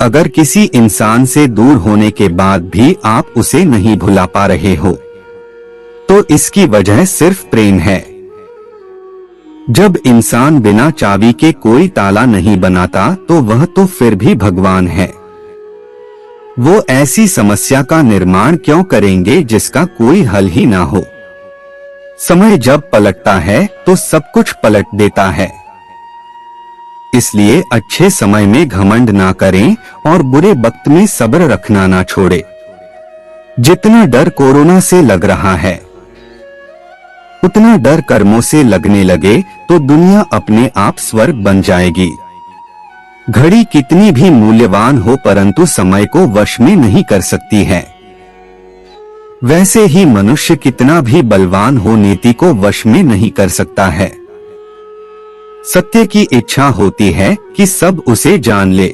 अगर किसी इंसान से दूर होने के बाद भी आप उसे नहीं भुला पा रहे हो, तो इसकी वजह सिर्फ प्रेम है। जब इंसान बिना चाबी के कोई ताला नहीं बनाता, तो वह तो फिर भी भगवान है। वो ऐसी समस्या का निर्माण क्यों करेंगे जिसका कोई हल ही ना हो। समय जब पलटता है तो सब कुछ पलट देता है। इसलिए अच्छे समय में घमंड ना करें और बुरे वक्त में सब्र रखना ना छोड़े। जितना डर कोरोना से लग रहा है, उतना डर कर्मों से लगने लगे तो दुनिया अपने आप स्वर्ग बन जाएगी। घड़ी कितनी भी मूल्यवान हो, परंतु समय को वश में नहीं कर सकती है। वैसे ही मनुष्य कितना भी बलवान हो, नीति को वश में नहीं कर सकता है। सत्य की इच्छा होती है कि सब उसे जान ले,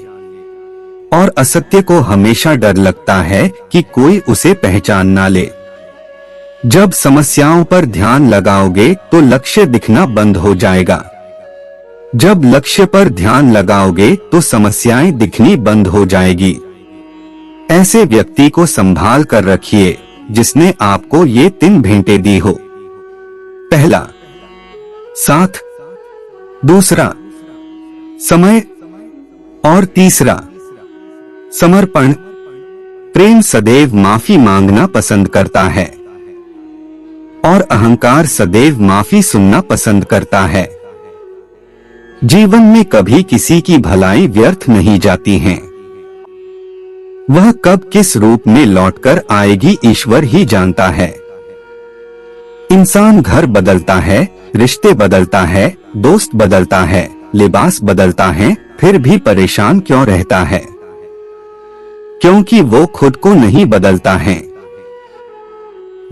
और असत्य को हमेशा डर लगता है कि कोई उसे पहचान ना ले। जब समस्याओं पर ध्यान लगाओगे तो लक्ष्य दिखना बंद हो जाएगा। जब लक्ष्य पर ध्यान लगाओगे तो समस्याएं दिखनी बंद हो जाएगी। ऐसे व्यक्ति को संभाल कर रखिए जिसने आपको ये 3 भेंटें दी हो। पहला, साथ। दूसरा, समय। और तीसरा, समर्पण। प्रेम सदैव माफी मांगना पसंद करता है, और अहंकार सदैव माफी सुनना पसंद करता है। जीवन में कभी किसी की भलाई व्यर्थ नहीं जाती है। वह कब किस रूप में लौटकर आएगी ईश्वर ही जानता है। इंसान घर बदलता है, रिश्ते बदलता है, दोस्त बदलता है, लिबास बदलता है, फिर भी परेशान क्यों रहता है? क्योंकि वो खुद को नहीं बदलता है।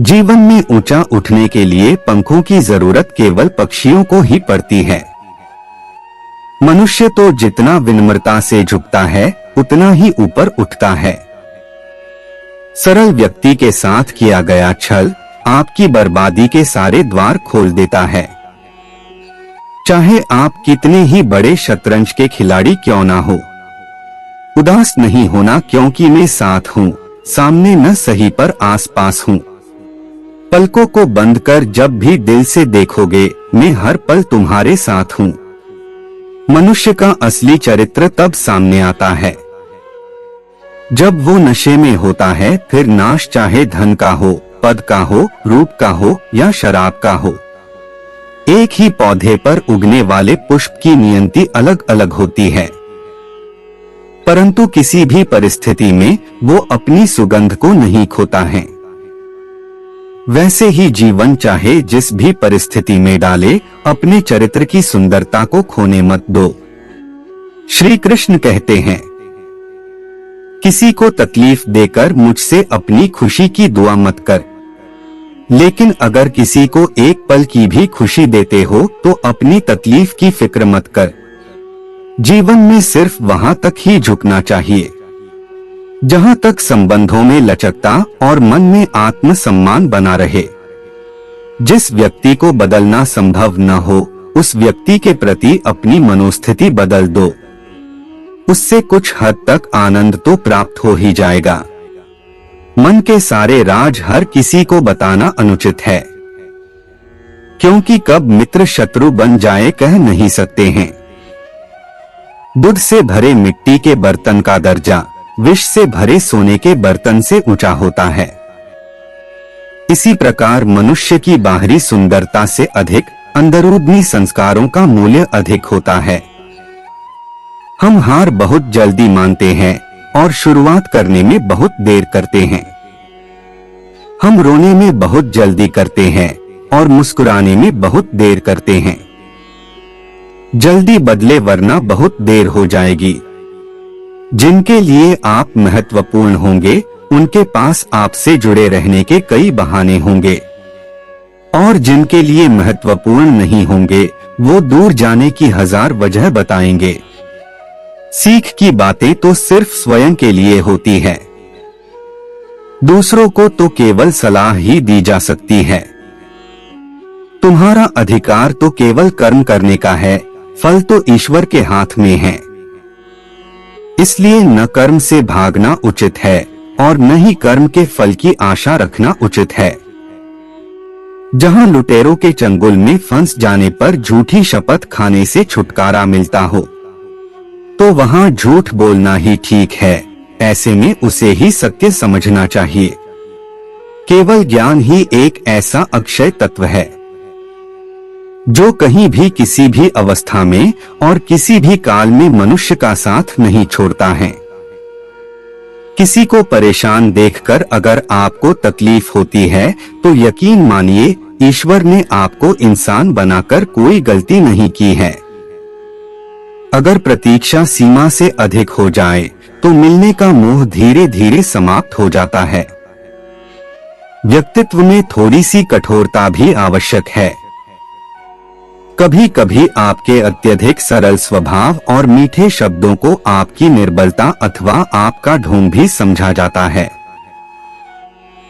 जीवन में ऊंचा उठने के लिए पंखों की जरूरत केवल पक्षियों को ही पड़ती है। मनुष्य तो जितना विनम्रता से झुकता है उतना ही ऊपर उठता है। सरल व्यक्ति के साथ किया गया छल आपकी बर्बादी के सारे द्वार खोल देता है। चाहे आप कितने ही बड़े शतरंज के खिलाड़ी क्यों ना हो, उदास नहीं होना, क्योंकि मैं साथ हूँ, सामने न सही पर आस पास हूँ। पलकों को बंद कर जब भी दिल से देखोगे, मैं हर पल तुम्हारे साथ हूँ। मनुष्य का असली चरित्र तब सामने आता है जब वो नशे में होता है। फिर नाश चाहे धन का हो, पद का हो, रूप का हो या शराब का हो। एक ही पौधे पर उगने वाले पुष्प की नियति अलग अलग होती है, परंतु किसी भी परिस्थिति में वो अपनी सुगंध को नहीं खोता है। वैसे ही जीवन चाहे जिस भी परिस्थिति में डाले, अपने चरित्र की सुंदरता को खोने मत दो। श्री कृष्ण कहते हैं, किसी को तकलीफ देकर मुझसे अपनी खुशी की दुआ मत कर, लेकिन अगर किसी को एक पल की भी खुशी देते हो तो अपनी तकलीफ की फिक्र मत कर। जीवन में सिर्फ वहां तक ही झुकना चाहिए जहां तक संबंधों में लचकता और मन में आत्मसम्मान बना रहे। जिस व्यक्ति को बदलना संभव न हो, उस व्यक्ति के प्रति अपनी मनोस्थिति बदल दो। उससे कुछ हद तक आनंद तो प्राप्त हो ही जाएगा। मन के सारे राज हर किसी को बताना अनुचित है, क्योंकि कब मित्र शत्रु बन जाए कह नहीं सकते हैं। दूध से भरे मिट्टी के बर्तन का दर्जा विष से भरे सोने के बर्तन से ऊंचा होता है। इसी प्रकार मनुष्य की बाहरी सुंदरता से अधिक अंदरूनी संस्कारों का मूल्य अधिक होता है। हम हार बहुत जल्दी मानते हैं और शुरुआत करने में बहुत देर करते हैं। हम रोने में बहुत जल्दी करते हैं और मुस्कुराने में बहुत देर करते हैं। जल्दी बदले वरना बहुत देर हो जाएगी। जिनके लिए आप महत्वपूर्ण होंगे, उनके पास आपसे जुड़े रहने के कई बहाने होंगे, और जिनके लिए महत्वपूर्ण नहीं होंगे, वो दूर जाने की 1000 वजह बताएंगे। सीख की बातें तो सिर्फ स्वयं के लिए होती है, दूसरों को तो केवल सलाह ही दी जा सकती है। तुम्हारा अधिकार तो केवल कर्म करने का है, फल तो ईश्वर के हाथ में है। इसलिए न कर्म से भागना उचित है और न ही कर्म के फल की आशा रखना उचित है। जहां लुटेरों के चंगुल में फंस जाने पर झूठी शपथ खाने से छुटकारा मिलता हो, तो वहां झूठ बोलना ही ठीक है। ऐसे में उसे ही सत्य समझना चाहिए। केवल ज्ञान ही एक ऐसा अक्षय तत्व है जो कहीं भी किसी भी अवस्था में और किसी भी काल में मनुष्य का साथ नहीं छोड़ता है। किसी को परेशान देखकर अगर आपको तकलीफ होती है तो यकीन मानिए ईश्वर ने आपको इंसान बनाकर कोई गलती नहीं की है। अगर प्रतीक्षा सीमा से अधिक हो जाए तो मिलने का मोह धीरे धीरे समाप्त हो जाता है। व्यक्तित्व में थोड़ी सी कठोरता भी आवश्यक है। कभी कभी आपके अत्यधिक सरल स्वभाव और मीठे शब्दों को आपकी निर्बलता अथवा आपका ढोंग भी समझा जाता है।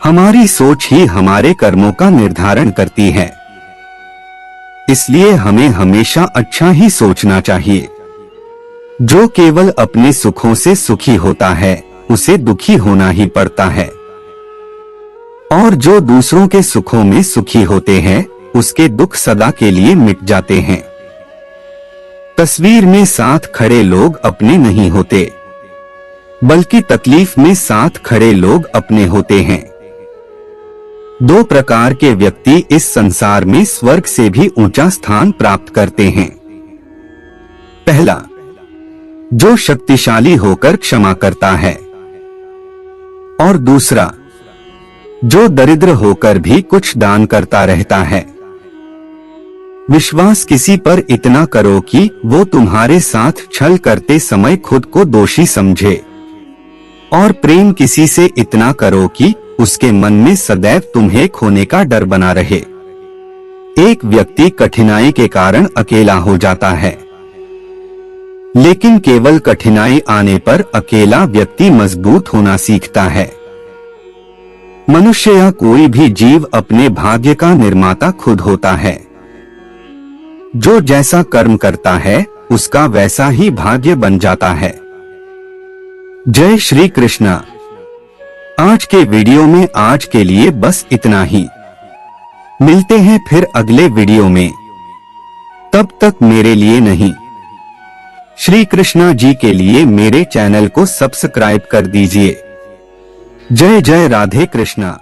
हमारी सोच ही हमारे कर्मों का निर्धारण करती है, इसलिए हमें हमेशा अच्छा ही सोचना चाहिए। जो केवल अपने सुखों से सुखी होता है उसे दुखी होना ही पड़ता है, और जो दूसरों के सुखों में सुखी होते हैं उसके दुख सदा के लिए मिट जाते हैं। तस्वीर में साथ खड़े लोग अपने नहीं होते, बल्कि तकलीफ में साथ खड़े लोग अपने होते हैं। दो प्रकार के व्यक्ति इस संसार में स्वर्ग से भी ऊंचा स्थान प्राप्त करते हैं। पहला, जो शक्तिशाली होकर क्षमा करता है, और दूसरा, जो दरिद्र होकर भी कुछ दान करता रहता है। विश्वास किसी पर इतना करो कि वो तुम्हारे साथ छल करते समय खुद को दोषी समझे, और प्रेम किसी से इतना करो कि उसके मन में सदैव तुम्हें खोने का डर बना रहे। एक व्यक्ति कठिनाई के कारण अकेला हो जाता है, लेकिन केवल कठिनाई आने पर अकेला व्यक्ति मजबूत होना सीखता है। मनुष्य या कोई भी जीव अपने भाग्य का निर्माता खुद होता है। जो जैसा कर्म करता है उसका वैसा ही भाग्य बन जाता है। जय श्री कृष्णा। आज के वीडियो में आज के लिए बस इतना ही। मिलते हैं फिर अगले वीडियो में। तब तक मेरे लिए नहीं, श्री कृष्णा जी के लिए मेरे चैनल को सब्सक्राइब कर दीजिए। जय जय राधे कृष्णा।